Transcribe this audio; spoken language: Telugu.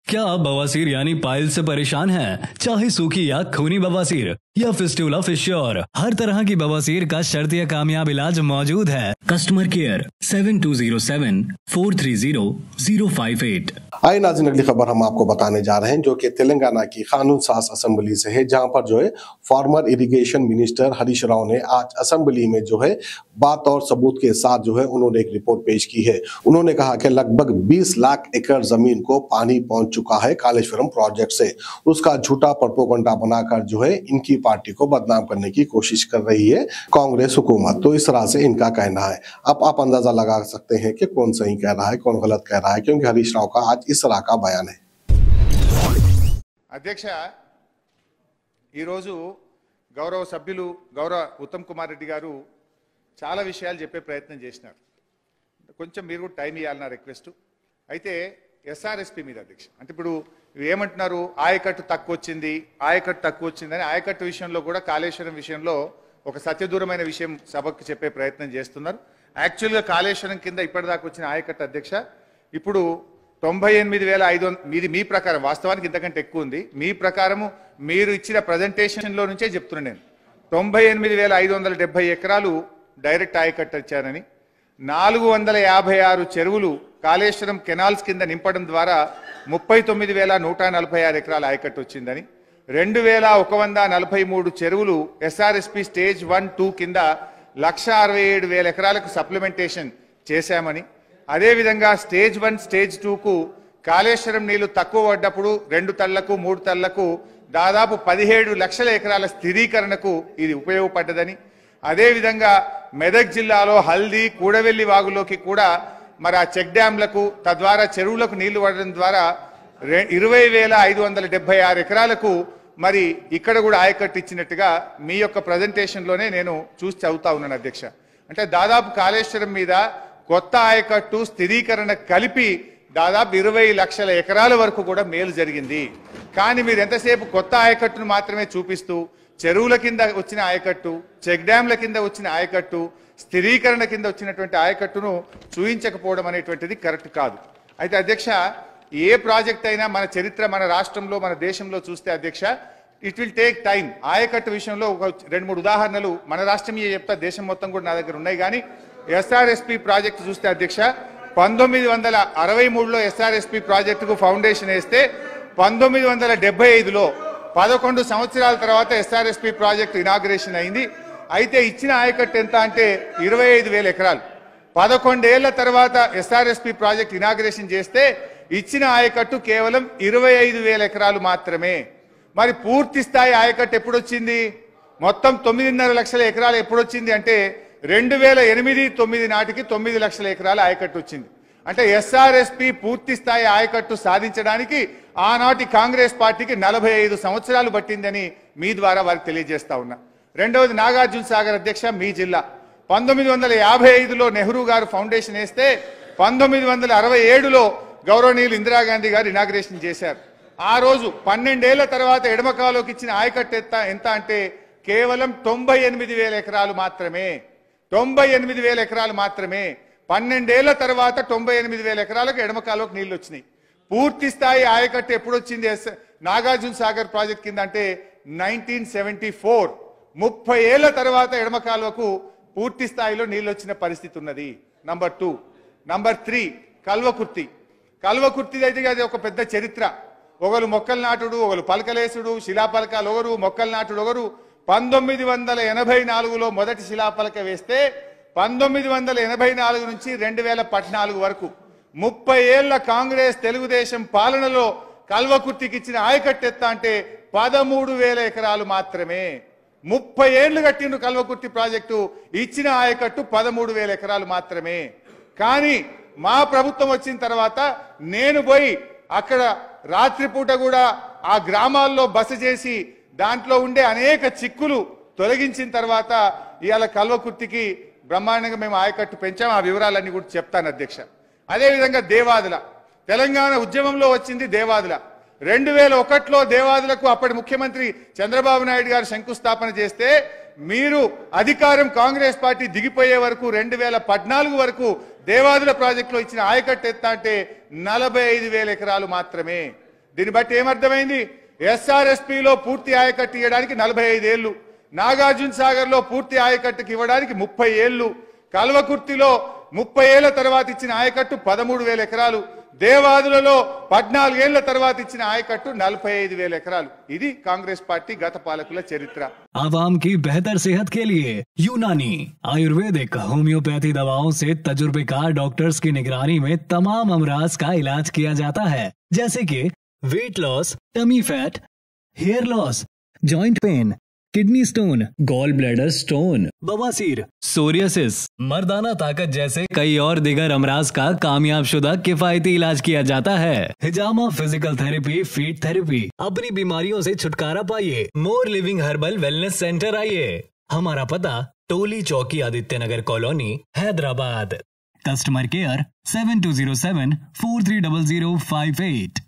क्या आप बवासीर यानी पाइल से परेशान हैं? चाहे सूखी या खूनी बवासीर या फिस्टुला फिश्योर, हर तरह की बवासीर का शर्तीय कामयाब इलाज मौजूद है। Customer care 7207-430-058। आइए नाज़रीन, अगली खबर हम आपको बताने जा रहे हैं जो कि तेलंगाना की कानून साज असेंबली से है, जहां पर जो है farmer irrigation minister Harish Rao ने आज असेंबली में जो है बात और सबूत के साथ जो है उन्होंने एक रिपोर्ट पेश की है। उन्होंने कहा कि लगभग 20 लाख एकड़ जमीन को पानी पहुंच चुका है कालेश्वरम प्रोजेक्ट से। उसका झूठा प्रोपेगेंडा बनाकर जो है इनकी पार्टी को बदनाम करने की कोशिश कर रही है कांग्रेस हुकूमत। तो इस तरह से इनका कहना है। अब आप अंदाजा लगा सकते हैं कि कौन सही कह रहा है, कौन गलत कह रहा है, क्योंकि हरीश राव का आज इस तरह का बयान है। అధ్యక్ష, ఈరోజు గౌరవ సభ్యులు గౌరవ ఉత్తమ్ కుమార్ రెడ్డి గారు చాలా విషయాలు చెప్పే ప్రయత్నం చేసినారు. కొంచెం మీరు కూడా టైం ఇవ్వాలన్న రిక్వెస్ట్. అయితే ఎస్ఆర్ఎస్పి మీద అధ్యక్ష, అంటే ఇప్పుడు ఏమంటున్నారు, ఆయకట్టు తక్కువ వచ్చిందని ఆయకట్టు విషయంలో కూడా కాళేశ్వరం విషయంలో ఒక సత్యదూరమైన విషయం సభకు చెప్పే ప్రయత్నం చేస్తున్నారు. యాక్చువల్గా కాళేశ్వరం కింద ఇప్పటిదాకా వచ్చిన ఆయకట్టు అధ్యక్ష ఇప్పుడు 98,500 మీది మీ ప్రకారం, వాస్తవానికి ఇంతకంటే ఎక్కువ ఉంది. మీ ప్రకారము మీరు ఇచ్చిన ప్రజెంటేషన్లో నుంచే చెప్తున్నాను నేను. 98,570 ఎకరాలు డైరెక్ట్ ఆయకట్టు ఇచ్చారని, 456 చెరువులు కాళేశ్వరం కెనాల్స్ కింద నింపడం ద్వారా 39,146 ఎకరాల ఆయకట్టు వచ్చిందని, 2,143 చెరువులు ఎస్ఆర్ఎస్పి స్టేజ్ 1, 2 కింద 1,67,000 ఎకరాలకు సప్లిమెంటేషన్ చేశామని, అదేవిధంగా స్టేజ్ 1, స్టేజ్ 2కు కాళేశ్వరం నీళ్లు తక్కువ పడ్డప్పుడు 2 తళ్లకు 3 తళ్లకు దాదాపు 17 లక్షల ఎకరాల స్థిరీకరణకు ఇది ఉపయోగపడ్డదని, అదేవిధంగా మెదక్ జిల్లాలో హల్దీ, కూడవెల్లి వాగులోకి కూడా మరి ఆ చెక్ డ్యాంలకు తద్వారా చెరువులకు నీళ్లు పడడం ద్వారా 20,576 ఎకరాలకు మరి ఇక్కడ కూడా ఆయకట్టు ఇచ్చినట్టుగా మీ యొక్క ప్రజెంటేషన్లోనే నేను చూసి చదువుతా ఉన్నాను అధ్యక్ష. అంటే దాదాపు కాళేశ్వరం మీద కొత్త ఆయకట్టు స్థిరీకరణ కలిపి దాదాపు 20 లక్షల ఎకరాల వరకు కూడా మేలు జరిగింది. కానీ మీరు ఎంతసేపు కొత్త ఆయకట్టును మాత్రమే చూపిస్తూ చెరువుల కింద వచ్చిన ఆయకట్టు, చెక్ డ్యాంల కింద వచ్చిన ఆయకట్టు, స్థిరీకరణ కింద వచ్చినటువంటి ఆయకట్టును చూయించకపోవడం అనేటువంటిది కరెక్ట్ కాదు. అయితే అధ్యక్ష, ఏ ప్రాజెక్ట్ అయినా మన చరిత్ర, మన రాష్ట్రంలో, మన దేశంలో చూస్తే అధ్యక్ష ఇట్ విల్ టేక్ టైం. ఆయకట్టు విషయంలో ఒక 2-3 ఉదాహరణలు మన రాష్ట్రం చెప్తా, దేశం మొత్తం కూడా నా దగ్గర ఉన్నాయి. కానీ ఎస్ఆర్ఎస్పి ప్రాజెక్టు చూస్తే అధ్యక్ష 1963లో ఎస్ఆర్ఎస్పి ప్రాజెక్టుకు ఫౌండేషన్ వేస్తే 1975లో 11 సంవత్సరాల తర్వాత ఎస్ఆర్ఎస్పి ప్రాజెక్టు ఇనాగ్రేషన్ అయింది. అయితే ఇచ్చిన ఆయకట్టు ఎంత అంటే 25,000 ఎకరాలు. 11 ఏళ్ల తర్వాత ఎస్ఆర్ఎస్పి ప్రాజెక్టు ఇనాగ్రేషన్ చేస్తే ఇచ్చిన ఆయకట్టు కేవలం 25,000 ఎకరాలు మాత్రమే. మరి పూర్తి స్థాయి ఆయకట్టు ఎప్పుడొచ్చింది? మొత్తం 9.5 లక్షల ఎకరాలు ఎప్పుడొచ్చింది అంటే 2008-9 నాటికి 9 లక్షల ఎకరాల ఆయకట్టు వచ్చింది. అంటే ఎస్ఆర్ఎస్పి పూర్తి స్థాయి ఆయకట్టు సాధించడానికి ఆనాటి కాంగ్రెస్ పార్టీకి 45 సంవత్సరాలు పట్టిందని మీ ద్వారా వారికి తెలియజేస్తా ఉన్నా. రెండవది నాగార్జున సాగర్ అధ్యక్ష, మీ జిల్లా 1955లో నెహ్రూ గారు ఫౌండేషన్ వేస్తే 1967లో గౌరవనీయులు ఇందిరాగాంధీ గారు ఇనాగ్రేషన్ చేశారు. ఆ రోజు 12 ఏళ్ల తర్వాత ఎడమకాలోకి ఇచ్చిన ఆయకట్టు ఎంత అంటే కేవలం 98,000 ఎకరాలు మాత్రమే. 98,000 ఎకరాలు మాత్రమే. 12 ఏళ్ల తర్వాత 98,000 ఎకరాలకు ఎడమకాలోకి నీళ్లు వచ్చినాయి. పూర్తి స్థాయి ఆయకట్టు ఎప్పుడు వచ్చింది నాగార్జున సాగర్ ప్రాజెక్ట్ కింద అంటే 1974. 30 ఏళ్ల తర్వాత ఎడమకాలువకు పూర్తి స్థాయిలో నీళ్ళు వచ్చిన పరిస్థితి ఉన్నది. నంబర్ 2. నంబర్ 3 కల్వకుర్తి అయితే అది ఒక పెద్ద చరిత్ర. ఒకరు మొక్కలు నాటుడు, ఒకరు పలకలేసుడు, శిలాపలకాలు ఒకరు, మొక్కలు నాటుడు ఒకరు. 1984లో మొదటి శిలాపలక వేస్తే 1984 నుంచి 2014 వరకు 30 ఏళ్ల కాంగ్రెస్ తెలుగుదేశం పాలనలో కల్వకుర్తికి ఇచ్చిన ఆయకట్టు ఎత్త అంటే 13,000 ఎకరాలు మాత్రమే. 30 ఏళ్లు కట్టిండ్రు కల్వకుర్తి ప్రాజెక్టు, ఇచ్చిన ఆయకట్టు 13,000 ఎకరాలు మాత్రమే. కానీ మా ప్రభుత్వం వచ్చిన తర్వాత నేను పోయి అక్కడ రాత్రిపూట కూడా ఆ గ్రామాల్లో బస చేసి దాంట్లో ఉండే అనేక చిక్కులు తొలగించిన తర్వాత ఇవాళ కల్వకుర్తికి బ్రహ్మాండంగా మేము ఆయకట్టు పెంచాం. ఆ వివరాలన్నీ కూడా చెప్తాను అధ్యక్ష. అదేవిధంగా దేవాదుల, తెలంగాణ ఉద్యమంలో వచ్చింది దేవాదుల. 2001లో దేవాదులకు అప్పటి ముఖ్యమంత్రి చంద్రబాబు నాయుడు గారు శంకుస్థాపన చేస్తే మీరు అధికారం కాంగ్రెస్ పార్టీ దిగిపోయే వరకు 2014 వరకు దేవాదుల ప్రాజెక్టులో ఇచ్చిన ఆయకట్టు ఎత్త అంటే 45,000 ఎకరాలు మాత్రమే. దీన్ని బట్టి ఏమర్థమైంది? ఎస్ఆర్ఎస్పీలో పూర్తి ఆయకట్టు ఇవ్వడానికి 45 ఏళ్లు, నాగార్జున సాగర్ లో పూర్తి ఆయకట్టుకి ఇవ్వడానికి 30 ఏళ్లు, కల్వకుర్తిలో 30 ఏళ్ల తర్వాత ఇచ్చిన ఆయకట్టు 13,000 ఎకరాలు, దేవాదులలో 14 ఏళ్ల తర్వాత ఇచ్చిన ఆయకట్టు 45,000 ఎకరాలు. ఇది కాంగ్రెస్ పార్టీ గత పాలకుల చరిత్ర. आवाम की बेहतर सेहत के लिए यूनानी आयुर्वेदिक होम्योपैथी दवाओं से तजुर्बेकार डॉक्टर्स की निगरानी में तमाम अमराज का इलाज किया जाता है, जैसे कि weight loss, tummy fat, hair loss, joint pain, kidney stone, gall bladder stone, बवासीर, सोरियासिस, मर्दाना ताकत जैसे कई और दिगर अमराज का कामयाब शुदा किफायती इलाज किया जाता है। हिजामा फिजिकल थेरेपी, फीट थेरेपी। अपनी बीमारियों से छुटकारा पाइए। More living herbal wellness centre आइए। हमारा पता Toli Chowki, Aditya Nagar colony, Hyderabad. Customer care 7207 430058।